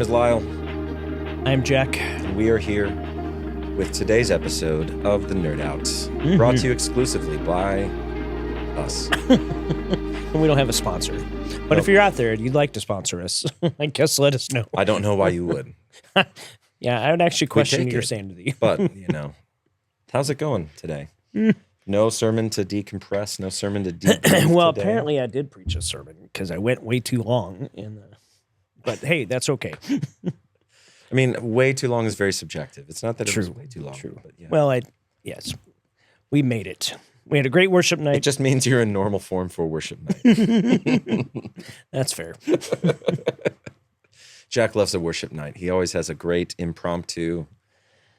name is Lyle, I'm Jack. and we are here with today's episode of The Nerd Out, brought to you exclusively by us. And we don't have a sponsor. But if you're out there and you'd like to sponsor us, I guess let us know. I don't know why you would. Yeah, I would actually question take your it. sanity. But, how's it going today? No sermon to decompress, no sermon to debrief Well, today. apparently I did preach a sermon because I went way too long. But hey, that's okay. I mean, way too long is very subjective. It's not that it was way too long. True. But yeah. Well, yes, we made it. We had a great worship night. It just means you're in normal form for worship night. That's fair. Jack loves a worship night. He always has a great impromptu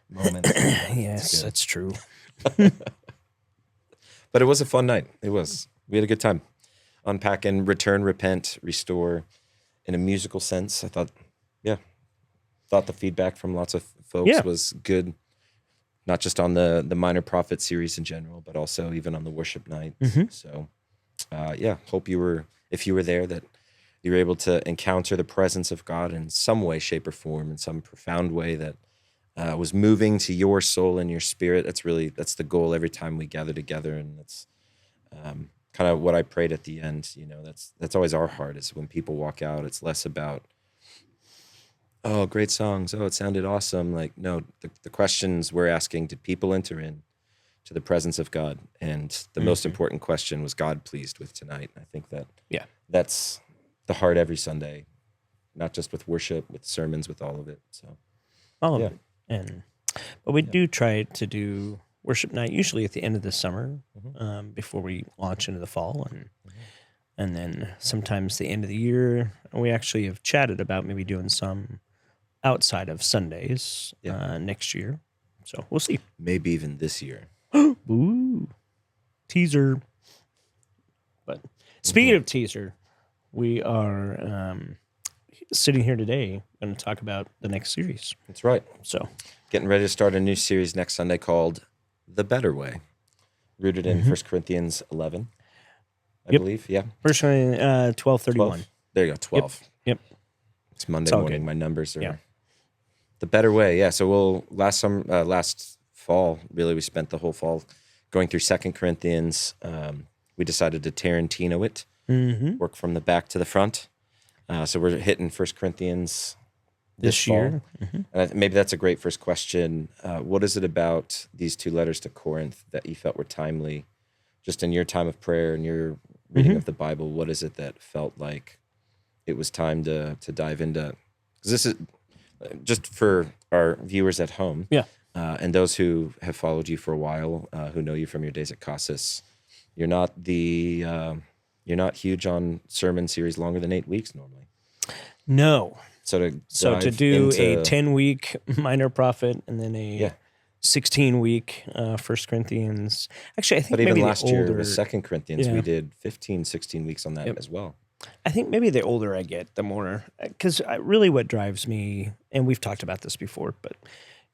moment. Yes, that's true. But it was a fun night. It was. We had a good time. Unpacking, return, repent, restore in a musical sense. I thought the feedback from lots of folks was good. Not just on the Minor Prophet series in general, but also even on the worship night. So, hope if you were there, that you were able to encounter the presence of God in some way, shape, or form, in some profound way that was moving to your soul and your spirit. That's the goal every time we gather together, and that's kind of what I prayed at the end. That's always our heart, is when people walk out, it's less about, oh, great songs. Oh, it sounded awesome. Like, no, the questions we're asking, did people enter in to the presence of God? And the most important question, was God pleased with tonight? I think that's the heart every Sunday, not just with worship, with sermons, with all of it. So, all of it. But we do try to do worship night usually at the end of the summer, before we launch into the fall, and then sometimes the end of the year. We actually have chatted about maybe doing some outside of Sundays next year. So we'll see. Maybe even this year. Ooh, teaser. But speaking of teaser, we are sitting here today going to talk about the next series. That's right. So getting ready to start a new series next Sunday called The Better Way, rooted in 1 Corinthians 11, I believe. Yeah. 1 Corinthians 12:31. There you go, 12. Yep. It's Monday It's all morning. good. My numbers are The Better Way. Yeah. So last fall, really, we spent the whole fall going through 2 Corinthians. We decided to Tarantino it, work from the back to the front. So we're hitting 1 Corinthians this year. And maybe that's a great first question. What is it about these two letters to Corinth that you felt were timely, just in your time of prayer and your reading of the Bible? What is it that felt like it was time to dive into? Because this is just for our viewers at home, and those who have followed you for a while, who know you from your days at Casas. You're not huge on sermon series longer than 8 weeks normally. No. So to do a 10-week Minor Prophet and then a 16-week 1 Corinthians. Actually, I think but maybe even last year with 2 Corinthians, we Yeah. did 15, 16 weeks on that as well. I think maybe the older I get, the more, because really what drives me, and we've talked about this before, but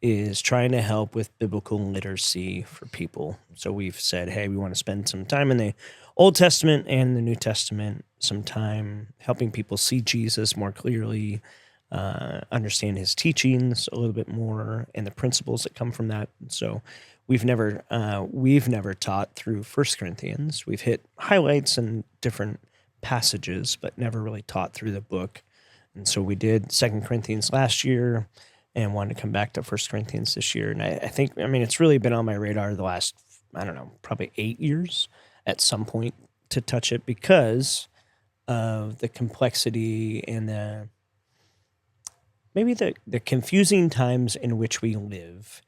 is trying to help with biblical literacy for people. So we've said, hey, we want to spend some time in the Old Testament and the New Testament, some time helping people see Jesus more clearly, understand his teachings a little bit more, and the principles that come from that. So we've never taught through 1 Corinthians. We've hit highlights and different passages, but never really taught through the book. And so we did 2 Corinthians last year and wanted to come back to 1 Corinthians this year. And I think, it's really been on my radar the last, probably 8 years at some point to touch it, because of the complexity and the confusing times in which we live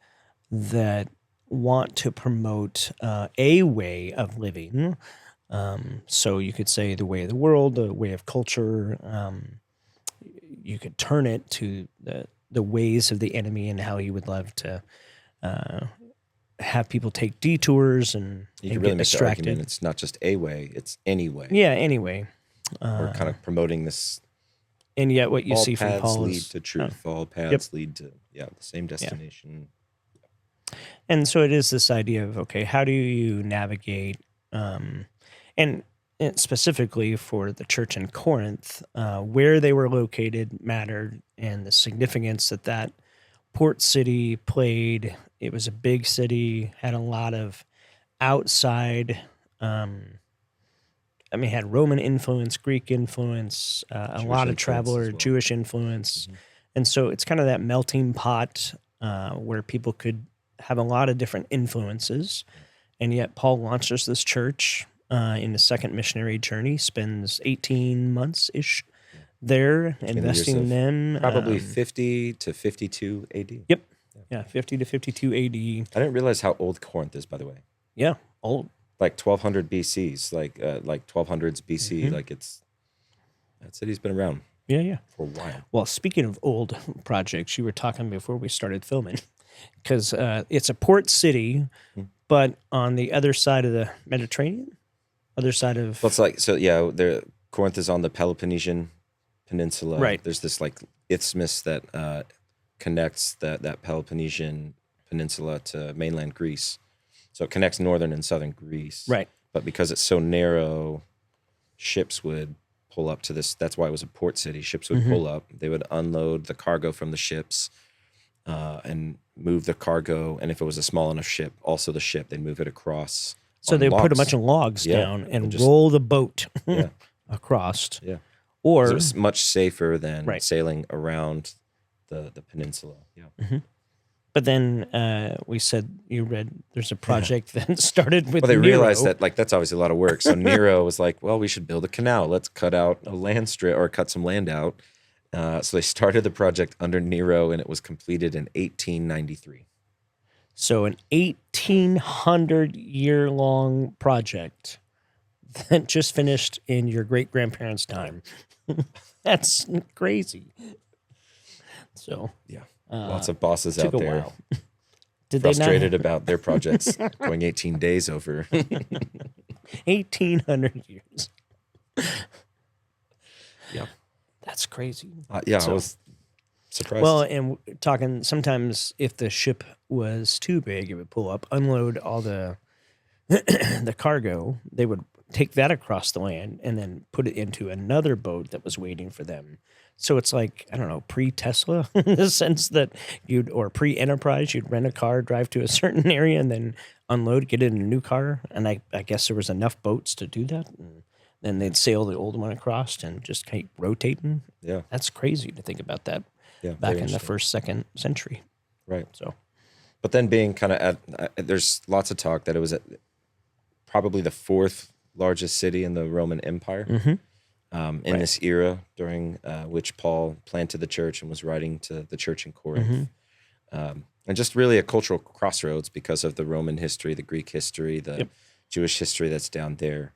that want to promote a way of living. So you could say the way of the world, the way of culture. You could turn it to the ways of the enemy and how he would love to have people take detours and You can get really make the distracted. argument it's not just a way, it's any way. Yeah, anyway. We're kind of promoting this. And yet what you all see from paths Paul lead is... to truth. All paths lead to the same destination. And so it is this idea of, okay, how do you navigate... and and specifically for the church in Corinth, where they were located mattered, and the significance that that port city played. It was a big city, had a lot of outside, had Roman influence, Greek influence, a Jewish lot of influence as traveler, well. Jewish influence. Mhm. And so it's kind of that melting pot where people could have a lot of different influences. And yet Paul launches this church in the second missionary journey, spends 18 months-ish Yeah. there, Between the years investing in of them. Probably 50 to 52 AD. Yep. Yeah. Yeah, 50 to 52 AD. I didn't realize how old Corinth is, by the way. Yeah, old. Like 1200 BCs, like 1200s BC. Mhm. Like that city's been around Yeah. for a while. Well, speaking of old projects, you were talking before we started filming, because it's a port city, Hmm. but on the other side of the Mediterranean, other side of Well, it's like, so yeah, there, Corinth is on the Peloponnesian Peninsula. Right. There's this like isthmus that connects that Peloponnesian Peninsula to mainland Greece. So it connects northern and southern Greece. right. But because it's so narrow, ships would pull up to this. That's why it was a port city. Ships would Mhm. pull up. They would unload the cargo from the ships and move the cargo. And if it was a small enough ship, also the ship, they'd move it across. So on they put a logs. bunch of logs Yeah, down and just- roll the boat Yeah. across, Yeah. 'Cause or it was much safer than Right. sailing around the peninsula. Yeah. but then we said you read there's a project that started with Well, they Nero. realized that like that's obviously a lot of work. So Nero was like, well, we should build a canal. Let's cut out a land strip or cut some land out. So they started the project under Nero, and it was completed in 1893. So an 1,800-year-long project that just finished in your great-grandparents' time. That's crazy. So Yeah, lots of bosses took out a there while. Did frustrated they not? about their projects going 18 days over. 1,800 years. Yeah. That's crazy. Yeah, So- I was surprised. Well, and talking sometimes if the ship was too big, it would pull up, unload all the the cargo. They would take that across the land and then put it into another boat that was waiting for them. So it's like, I don't know, pre-Tesla in the sense that or pre-Enterprise, you'd rent a car, drive to a certain area, and then unload, get in a new car. And I guess there was enough boats to do that. And then they'd sail the old one across and just keep rotating. Yeah, That's crazy to think about that yeah. back very in the interesting. first, second century. Right. So, But then being kind of there's lots of talk that it was probably the fourth largest city in the Roman Empire in Right. this era during which Paul planted the church and was writing to the church in Corinth. And just really a cultural crossroads because of the Roman history, the Greek history, the Yep. Jewish history that's down there,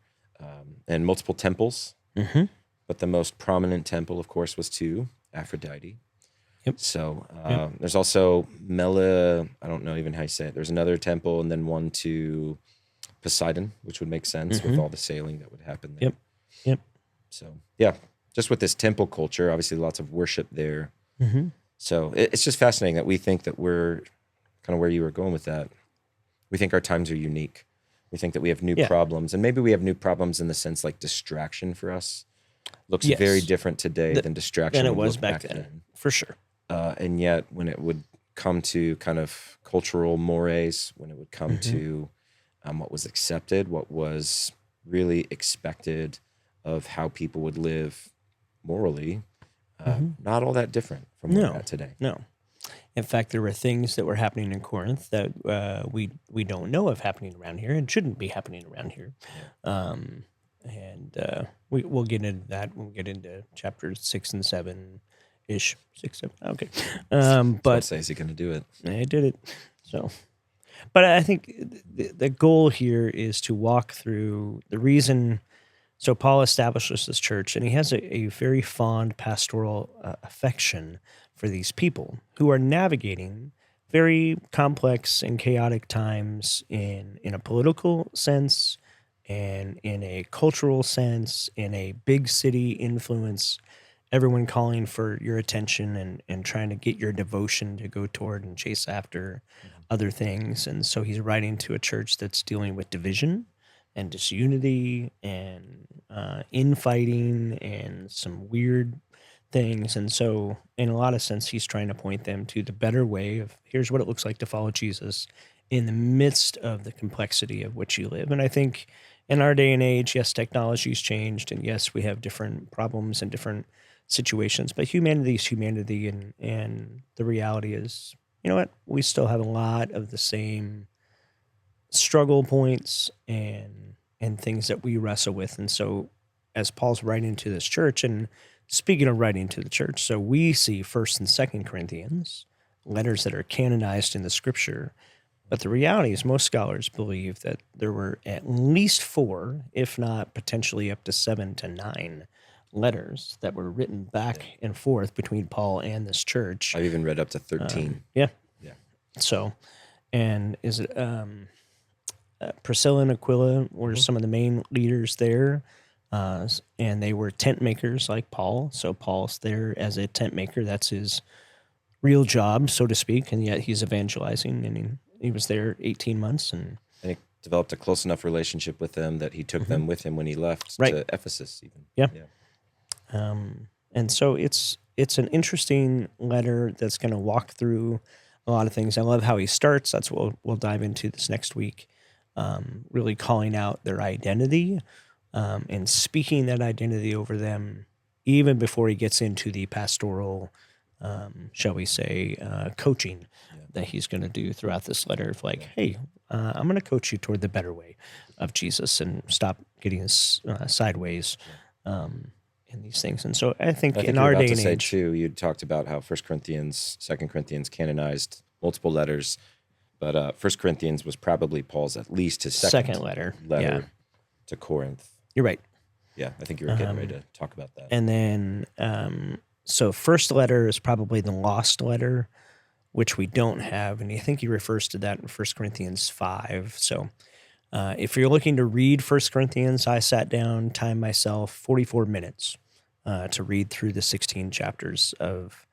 and multiple temples. Mhm. But the most prominent temple, of course, was to Aphrodite. Yep. So there's also I don't know even how you say it. There's another temple and then one to Poseidon, which would make sense with all the sailing that would happen there. Yep. So yeah, just with this temple culture, obviously lots of worship there. Mhm. So it's just fascinating that we think that we're kind of where you were going with that. We think our times are unique. We think that we have new Yeah. problems, and maybe we have new problems in the sense like distraction for us looks Yes. very different today than distraction Than it would was look back then, for sure. And yet, when it would come to kind of cultural mores, when it would come to what was accepted, what was really expected of how people would live morally, not all that different from where No. we're at today. No. In fact, there were things that were happening in Corinth that we don't know of happening around here and shouldn't be happening around here. We'll get into that when we get into chapters 6 and 7 ish. 6, 7. Okay. But But say, is he going to do it? I did it. So, but I think the goal here is to walk through the reason. So Paul establishes this church, and he has a very fond pastoral affection for these people who are navigating very complex and chaotic times in a political sense and in a cultural sense, in a big city influence, everyone calling for your attention and trying to get your devotion to go toward and chase after other things. And so he's writing to a church that's dealing with division, and disunity and infighting and some weird things. And so, in a lot of sense, he's trying to point them to the better way of here's what it looks like to follow Jesus in the midst of the complexity of which you live. And I think in our day and age, yes, technology's changed, and yes, we have different problems and different situations, but humanity is humanity, and the reality is, you know what, we still have a lot of the same struggle points and things that we wrestle with. And so as Paul's writing to this church, and speaking of writing to the church, so we see First and Second Corinthians, letters that are canonized in the scripture. But the reality is most scholars believe that there were at least 4, if not potentially up to 7 to 9 letters that were written back and forth between Paul and this church. I've even read up to 13. Yeah. Yeah. So, and is it Priscilla and Aquila were some of the main leaders there, and they were tent makers like Paul. So Paul's there as a tent maker. That's his real job, so to speak, and yet he's evangelizing, and he was there 18 months. And he developed a close enough relationship with them that he took them with him when he left to Ephesus even. Yeah. And so it's an interesting letter that's going to walk through a lot of things. I love how he starts. That's what we'll dive into this next week. Really calling out their identity and speaking that identity over them even before he gets into the pastoral, shall we say, coaching that he's going to do throughout this letter of like, hey, I'm going to coach you toward the better way of Jesus and stop getting sideways in these things. And so I think in our day and age, too, you talked about how 1 Corinthians, 2 Corinthians canonized multiple letters, but 1 Corinthians was probably Paul's at least his second letter to Corinth. You're right. Yeah, I think you were getting ready to talk about that. And then, so first letter is probably the lost letter, which we don't have. And I think he refers to that in 1 Corinthians 5. So if you're looking to read 1 Corinthians, I sat down, timed myself 44 minutes to read through the 16 chapters of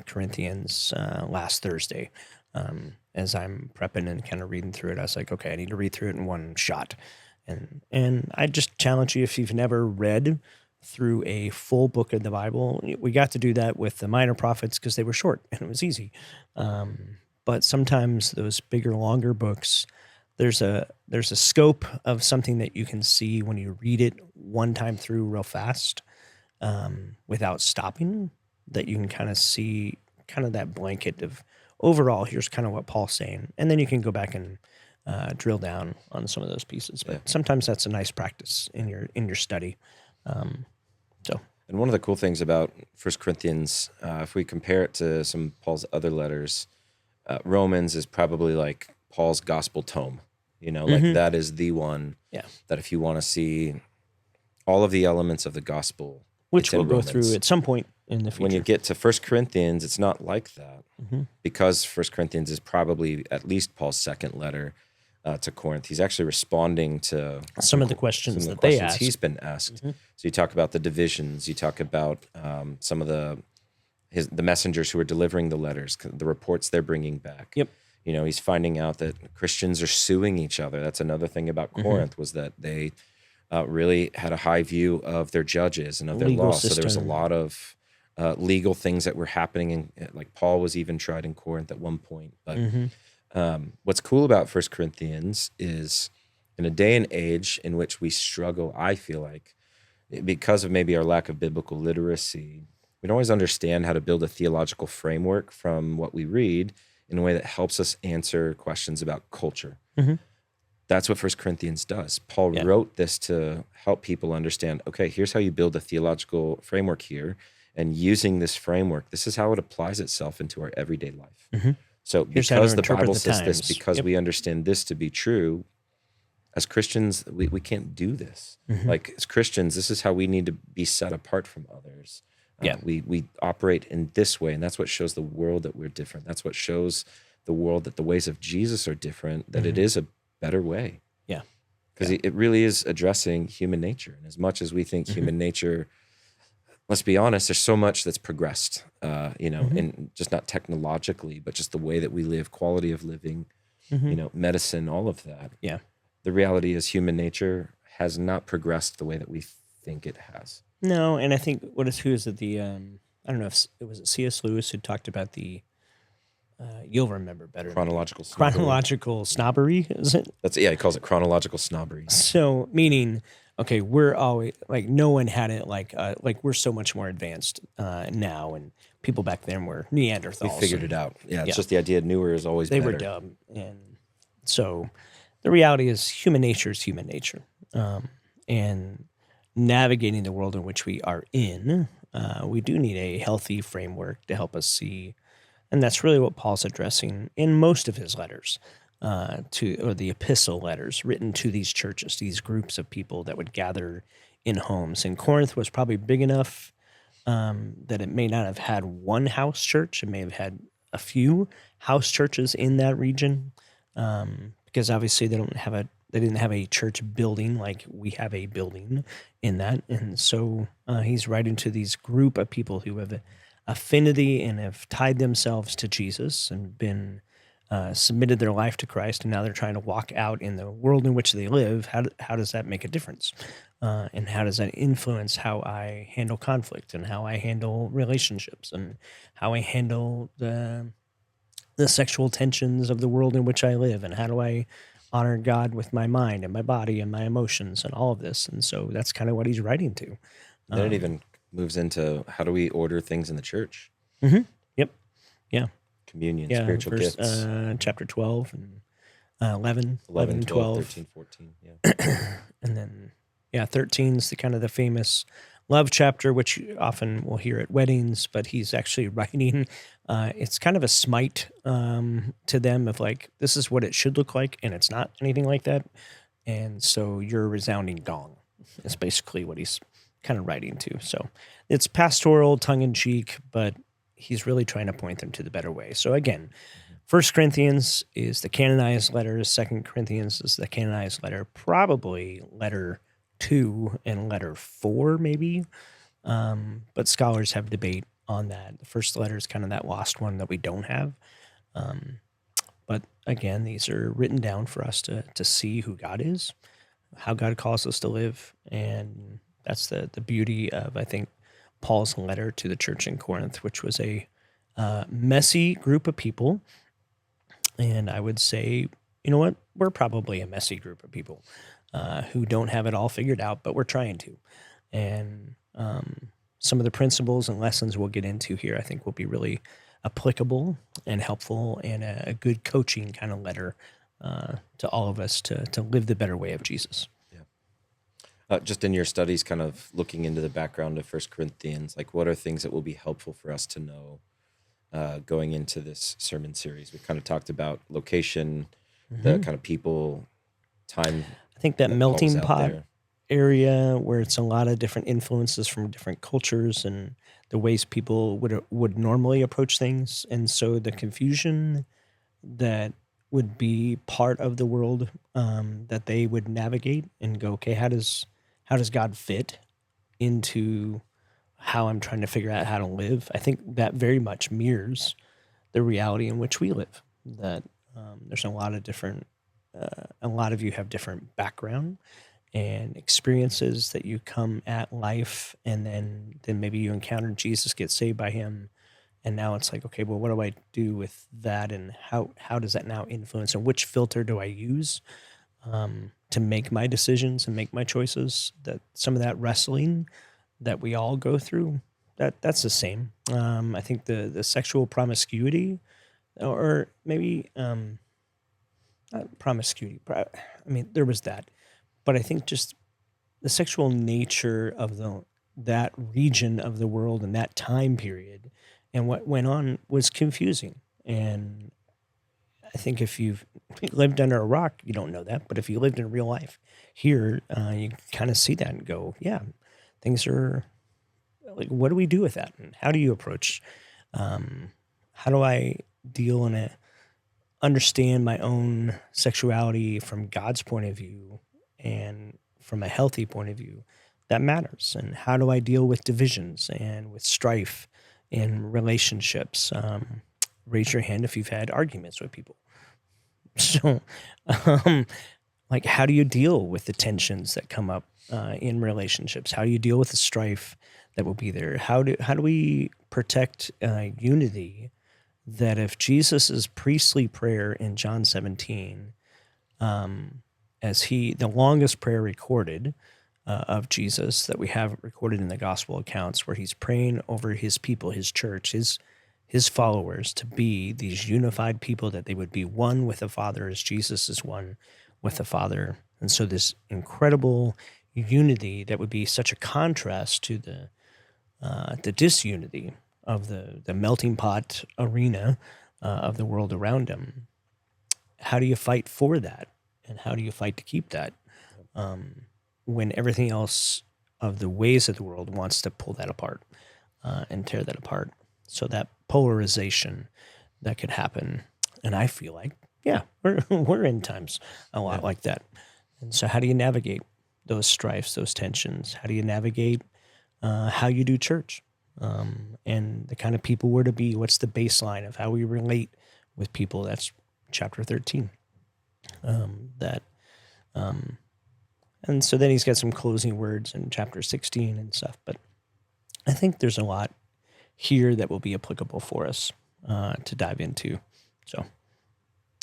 Corinthians last Thursday. As I'm prepping and kind of reading through it, I was like, okay, I need to read through it in one shot. And I just challenge you, if you've never read through a full book of the Bible, we got to do that with the minor prophets because they were short and it was easy. But sometimes those bigger, longer books, there's a scope of something that you can see when you read it one time through real fast without stopping, that you can kind of see kind of that blanket of overall, here's kind of what Paul's saying. And then you can go back and drill down on some of those pieces. But sometimes that's a nice practice in your study. And one of the cool things about 1 Corinthians, if we compare it to some of Paul's other letters, Romans is probably like Paul's gospel tome. Like that is the one that if you want to see all of the elements of the gospel, which we'll go through at some point in the future. When you get to 1 Corinthians, it's not like that because 1 Corinthians is probably at least Paul's second letter to Corinth. He's actually responding to some of the questions that they asked. He's been asked. So you talk about the divisions. You talk about some of the messengers who are delivering the letters, the reports they're bringing back. Yep. He's finding out that Christians are suing each other. That's another thing about Corinth was that they really had a high view of their judges and of their law. So there was a lot of legal things that were happening. Like Paul was even tried in Corinth at one point. But what's cool about 1 Corinthians is in a day and age in which we struggle, I feel like, because of maybe our lack of biblical literacy, we don't always understand how to build a theological framework from what we read in a way that helps us answer questions about culture. That's what 1 Corinthians does. Paul wrote this to help people understand, okay, here's how you build a theological framework here. And using this framework, this is how it applies itself into our everyday life. So because the Bible says this, because we understand this to be true, as Christians, we can't do this. Like as Christians, this is how we need to be set apart from others. We operate in this way, and that's what shows the world that we're different. That's what shows the world that the ways of Jesus are different, that it is a better way. Because it really is addressing human nature. And as much as we think human nature, let's be honest, there's so much that's progressed, and just not technologically, but just the way that we live, quality of living, medicine, all of that. the reality is human nature has not progressed the way that we think it has. No, and I think who is it? I don't know if it was C.S. Lewis who talked about the. You'll remember better. Chronological snobbery. Chronological snobbery, is it? He calls it chronological snobbery. So meaning, okay, we're always like no one had it like we're so much more advanced now, and people back then were Neanderthals. We figured it out. Yeah, it's just the idea newer is always they better. were dumb, and so the reality is human nature is human nature, and navigating the world in which we are in, we do need a healthy framework to help us see. And that's really what Paul's addressing in most of his letters, or the epistle letters written to these churches, these groups of people that would gather in homes. And Corinth was probably big enough that it may not have had one house church. It may have had a few house churches in that region, because obviously they didn't have a church building like we have a building in that. And so he's writing to these group of people who have affinity and have tied themselves to Jesus and been submitted their life to Christ, and now they're trying to walk out in the world in which they live. How does that make a difference? And how does that influence how I handle conflict and how I handle relationships and how I handle the sexual tensions of the world in which I live, and how do I honor God with my mind and my body and my emotions and all of this? And so that's kind of what he's writing to. Then it even moves into how do we order things in the church? Mm-hmm. Yep. Yeah. Communion, spiritual gifts. Chapter 12 and 11, 12, 13, 14. Yeah. And then, 13 is the kind of the famous love chapter, which you often will hear at weddings, but he's actually writing. It's kind of a smite to them of like, this is what it should look like, and it's not anything like that. And so you're a resounding gong. Is basically what he's kind of writing to. So it's pastoral, tongue-in-cheek, but he's really trying to point them to the better way. So again, 1 Corinthians is the canonized letter. 2 Corinthians is the canonized letter. Probably letter 2 and letter 4, maybe. But scholars have debate on that. The first letter is kind of that lost one that we don't have. But again, these are written down for us to see who God is, how God calls us to live, and that's the beauty of, I think, Paul's letter to the church in Corinth, which was a messy group of people. And I would say, you know what? We're probably a messy group of people who don't have it all figured out, but we're trying to. And some of the principles and lessons we'll get into here, I think, will be really applicable and helpful, and a good coaching kind of letter to all of us to live the better way of Jesus. Just in your studies, kind of looking into the background of 1 Corinthians, like what are things that will be helpful for us to know going into this sermon series? We kind of talked about location, the kind of people, time. I think that melting pot area where it's a lot of different influences from different cultures and the ways people would normally approach things. And so the confusion that would be part of the world that they would navigate and go, okay, how does God fit into how I'm trying to figure out how to live? I think that very much mirrors the reality in which we live. That there's a lot of you have different background and experiences that you come at life, and then maybe you encounter Jesus, get saved by him, and now it's like, okay, well, what do I do with that, and how does that now influence, and which filter do I use to make my decisions and make my choices? That some of that wrestling that we all go through, that's the same. I think the sexual promiscuity, or maybe not promiscuity. I mean, there was that, but I think just the sexual nature of that region of the world and that time period and what went on was confusing. And I think if you've lived under a rock, you don't know that. But if you lived in real life here, you kind of see that and go, yeah, things are like, what do we do with that? And how do you approach, how do I deal and understand my own sexuality from God's point of view and from a healthy point of view? That matters. And how do I deal with divisions and with strife in relationships? Raise your hand if you've had arguments with people. So like, how do you deal with the tensions that come up in relationships? How do you deal with the strife that will be there? How do we protect unity? That if Jesus's priestly prayer in John 17, as the longest prayer recorded of Jesus that we have recorded in the gospel accounts, where he's praying over his people, his church, his followers, to be these unified people, that they would be one with the Father as Jesus is one with the Father. And so this incredible unity that would be such a contrast to the disunity of the melting pot arena of the world around him. How do you fight for that? And how do you fight to keep that when everything else of the ways of the world wants to pull that apart and tear that apart? So that polarization that could happen. And I feel like, yeah, we're in times a lot like that. And so how do you navigate those strifes, those tensions? How do you navigate how you do church and the kind of people we're to be? What's the baseline of how we relate with people? That's chapter 13. And so then he's got some closing words in chapter 16 and stuff. But I think there's a lot here that will be applicable for us to dive into. So,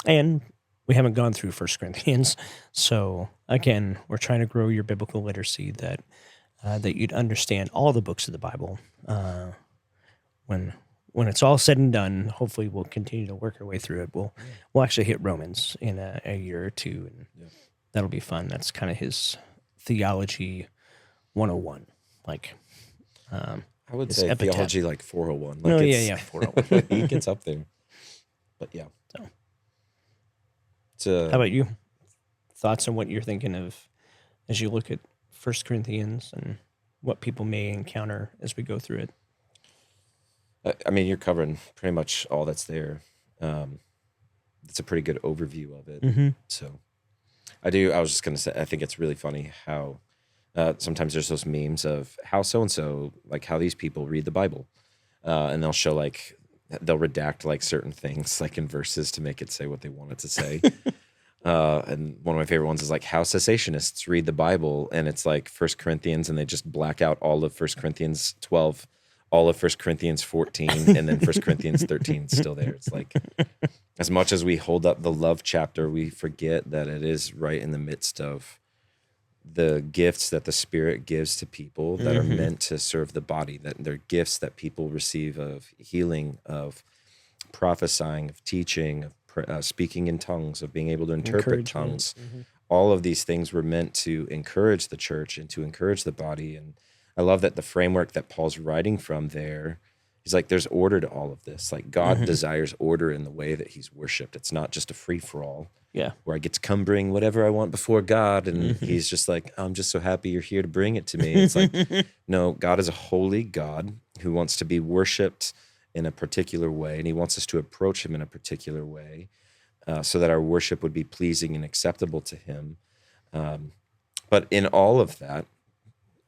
and we haven't gone through 1 Corinthians. So again, we're trying to grow your biblical literacy, that you'd understand all the books of the Bible. When it's all said and done, hopefully we'll continue to work our way through it. We'll actually hit Romans in a year or two, and that'll be fun. That's kind of his theology 101. Like, I would say epitaph. Theology like 401. Like 401. He gets up there. But yeah. So, how about you? Thoughts on what you're thinking of as you look at 1 Corinthians and what people may encounter as we go through it? I mean, you're covering pretty much all that's there. It's a pretty good overview of it. Mm-hmm. So I was just going to say, I think it's really funny how sometimes there's those memes of how so-and-so, like how these people read the Bible. And they'll show they'll redact like certain things like in verses to make it say what they want it to say. And one of my favorite ones is like how cessationists read the Bible. And it's like 1 Corinthians and they just black out all of 1 Corinthians 12, all of 1 Corinthians 14, and then 1 Corinthians 13 is still there. It's like, as much as we hold up the love chapter, we forget that it is right in the midst of the gifts that the Spirit gives to people that are meant to serve the body, that they're gifts that people receive of healing, of prophesying, of teaching, of speaking in tongues, of being able to interpret tongues. All of these things were meant to encourage the church and to encourage the body. And I love that the framework that Paul's writing from there, he's like, there's order to all of this. Like God desires order in the way that he's worshiped. It's not just a free-for-all where I get to come bring whatever I want before God. And he's just like, I'm just so happy you're here to bring it to me. It's like, no, God is a holy God who wants to be worshiped in a particular way. And he wants us to approach him in a particular way so that our worship would be pleasing and acceptable to him. But in all of that,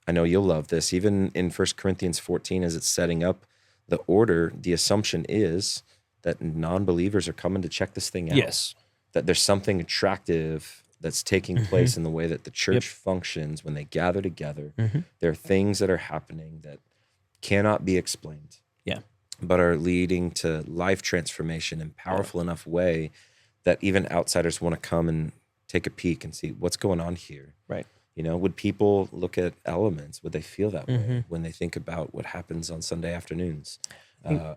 I know you'll love this. Even in 1 Corinthians 14, as it's setting up the order, the assumption is that non-believers are coming to check this thing out. Yes. That there's something attractive that's taking place in the way that the church functions when they gather together. There are things that are happening that cannot be explained, but are leading to life transformation in powerful enough way that even outsiders want to come and take a peek and see what's going on here. Right. You know, would people look at elements? Would they feel that way when they think about what happens on Sunday afternoons?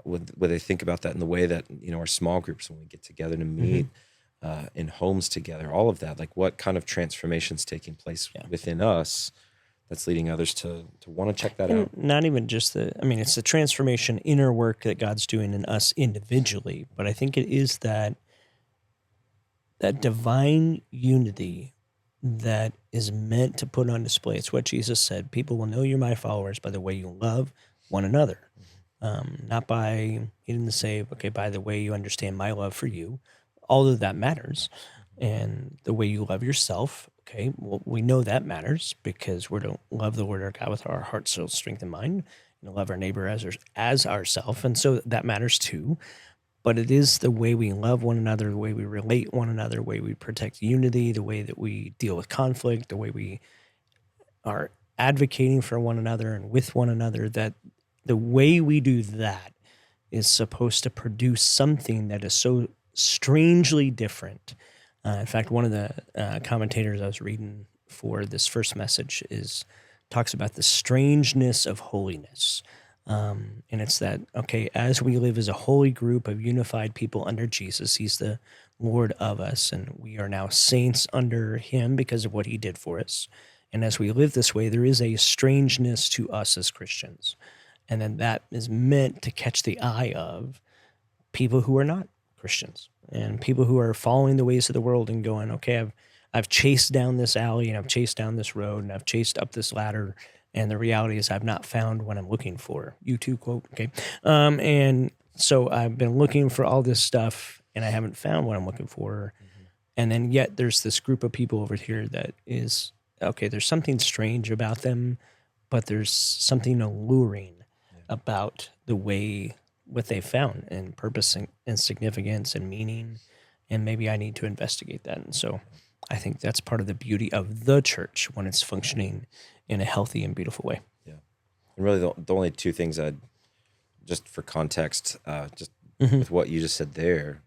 Would they think about that in the way that, you know, our small groups, when we get together to meet in homes together, all of that, like what kind of transformation's taking place within us that's leading others to want to check that out? Not even just it's the transformation, inner work that God's doing in us individually, but I think it is that divine unity that is meant to put on display. It's what Jesus said. People will know you're my followers by the way you love one another. Not by, he didn't say, okay, by the way you understand my love for you, although that matters. And the way you love yourself, okay, well, we know that matters because we're to love the Lord our God with our heart, soul, strength, and mind, and to love our neighbor as ourself. And so that matters too. but it is the way we love one another, the way we relate one another, the way we protect unity, the way that we deal with conflict, the way we are advocating for one another and with one another, that the way we do that is supposed to produce something that is so strangely different. In fact, one of the commentators I was reading for this first message talks about the strangeness of holiness. And it's that, okay, as we live as a holy group of unified people under Jesus, he's the Lord of us, and we are now saints under him because of what he did for us. And as we live this way, there is a strangeness to us as Christians. And then that is meant to catch the eye of people who are not Christians and people who are following the ways of the world and going, okay, I've chased down this alley and I've chased down this road and I've chased up this ladder. And the reality is I've not found what I'm looking for. U2 quote, okay. And so I've been looking for all this stuff and I haven't found what I'm looking for. And then yet there's this group of people over here that is, okay, there's something strange about them, but there's something alluring about the way what they found and purpose and significance and meaning. And maybe I need to investigate that. And so I think that's part of the beauty of the church when it's functioning in a healthy and beautiful way. Yeah. And really the only two things just for context, with what you just said there,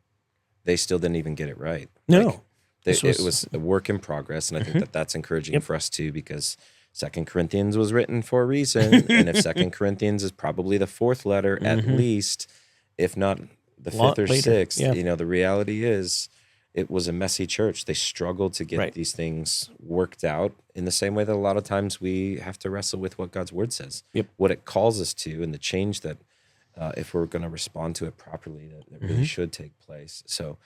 they still didn't even get it right. No. It was a work in progress. And I think that's encouraging for us too, because 2 Corinthians was written for a reason. And if 2 Corinthians is probably the fourth letter, at least, if not the fifth or sixth, the reality is it was a messy church. They struggled to get these things worked out in the same way that a lot of times we have to wrestle with what God's word says, what it calls us to, and the change that if we're going to respond to it properly, that really should take place. So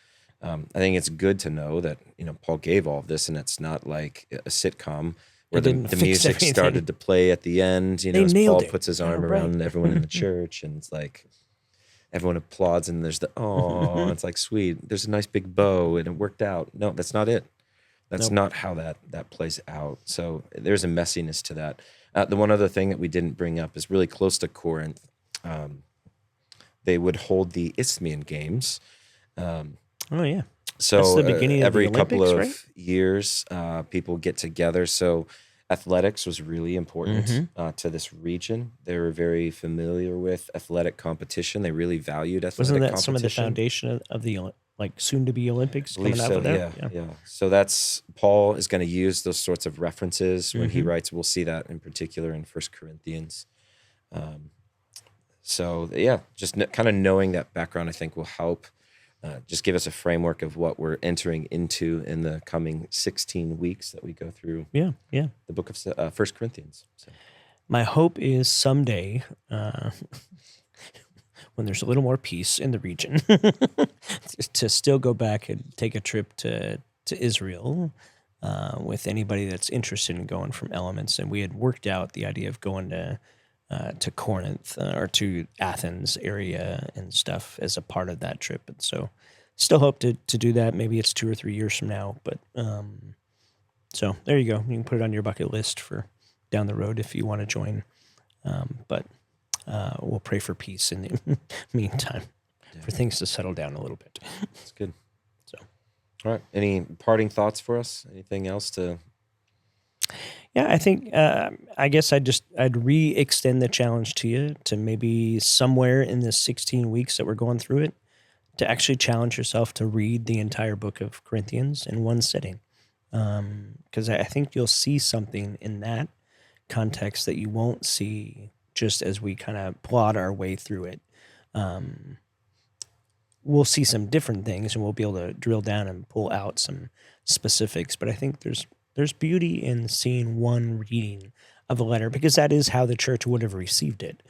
I think it's good to know that, Paul gave all of this, and it's not like a sitcom where the music started to play at the end, as Paul puts his arm around everyone in the church, and it's like everyone applauds, and there's it's like, sweet, there's a nice big bow, and it worked out. No, that's not it. That's not how that plays out. So there's a messiness to that. The one other thing that we didn't bring up is really close to Corinth. They would hold the Isthmian Games. Oh, yeah. So that's the beginning every of the Olympics, couple of right? years, people get together. So athletics was really important to this region. They were very familiar with athletic competition. They really valued athletic Wasn't that competition. some of the foundation of the soon-to-be Olympics coming out of that? Yeah. So that's Paul is going to use those sorts of references when he writes. We'll see that in particular in 1 Corinthians. Just kind of knowing that background, I think, will help. Just give us a framework of what we're entering into in the coming 16 weeks that we go through. Yeah. The book of 1 Corinthians. So. My hope is someday, when there's a little more peace in the region, to still go back and take a trip to Israel with anybody that's interested in going from Elements. And we had worked out the idea of going to Corinth or to Athens area and stuff as a part of that trip. And so still hope to do that. Maybe it's 2 or 3 years from now, but so there you go. You can put it on your bucket list for down the road if you want to join. But we'll pray for peace in the meantime, for things to settle down a little bit. That's good. So, all right. Any parting thoughts for us? Anything else to... Yeah, I think, I guess I'd re-extend the challenge to you to maybe somewhere in this 16 weeks that we're going through it, to actually challenge yourself to read the entire book of Corinthians in one sitting. Because I think you'll see something in that context that you won't see just as we kind of plod our way through it. We'll see some different things and we'll be able to drill down and pull out some specifics. But I think there's beauty in seeing one reading of a letter, because that is how the church would have received it.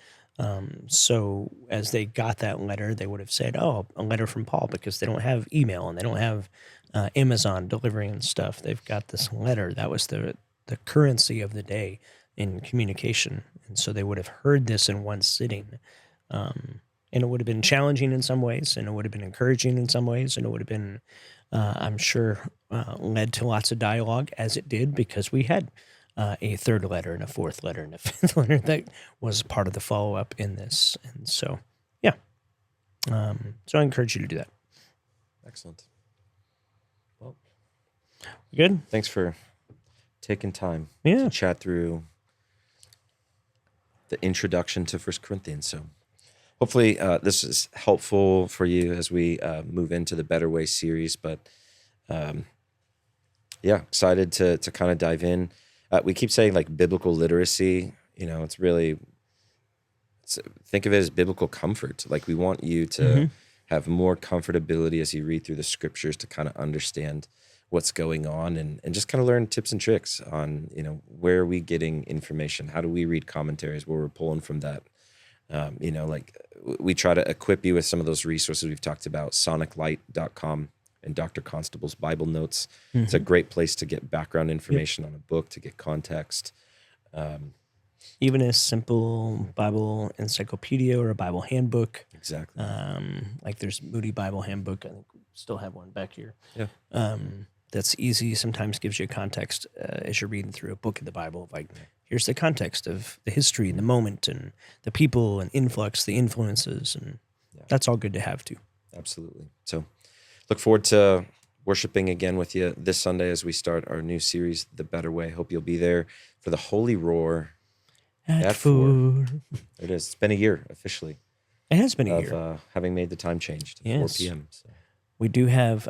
So as they got that letter, they would have said, oh, a letter from Paul, because they don't have email and they don't have Amazon delivering stuff. They've got this letter. That was the currency of the day in communication. And so they would have heard this in one sitting. And it would have been challenging in some ways, and it would have been encouraging in some ways, and it would have been, I'm sure, led to lots of dialogue, as it did, because we had a third letter and a fourth letter and a fifth letter that was part of the follow-up in this. And so, yeah. So I encourage you to do that. Excellent. Well, Good? thanks for taking time Yeah. to chat through the introduction to First Corinthians. So hopefully this is helpful for you as we move into the Better Way series. But excited to kind of dive in. We keep saying like biblical literacy. It's really, think of it as biblical comfort. Like we want you to have more comfortability as you read through the scriptures to kind of understand what's going on and just kind of learn tips and tricks on, where are we getting information? How do we read commentaries where we're pulling from that? Like we try to equip you with some of those resources we've talked about, soniclight.com and Dr. Constable's Bible Notes. It's a great place to get background information on a book, to get context. Even a simple Bible encyclopedia or a Bible handbook. Exactly. Like there's Moody Bible Handbook. I think we still have one back here. Yeah. That's easy. Sometimes gives you context as you're reading through a book of the Bible. Like here's the context of the history and the moment and the people and influx, the influences. And that's all good to have too. Absolutely. So look forward to worshiping again with you this Sunday as we start our new series, The Better Way. Hope you'll be there for the Holy Roar at 4. There it is. It's been a year officially. It has been a of year. Having made the time change to 4 p.m. So. We do have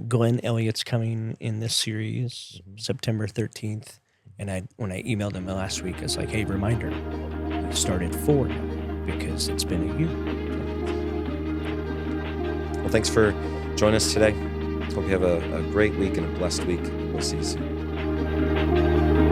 Glenn Elliott's coming in this series, September 13th. And when I emailed him last week, I was like, hey, reminder, we started 4 because it's been a year. Well, thanks for joining us today. Hope you have a great week and a blessed week. We'll see you soon.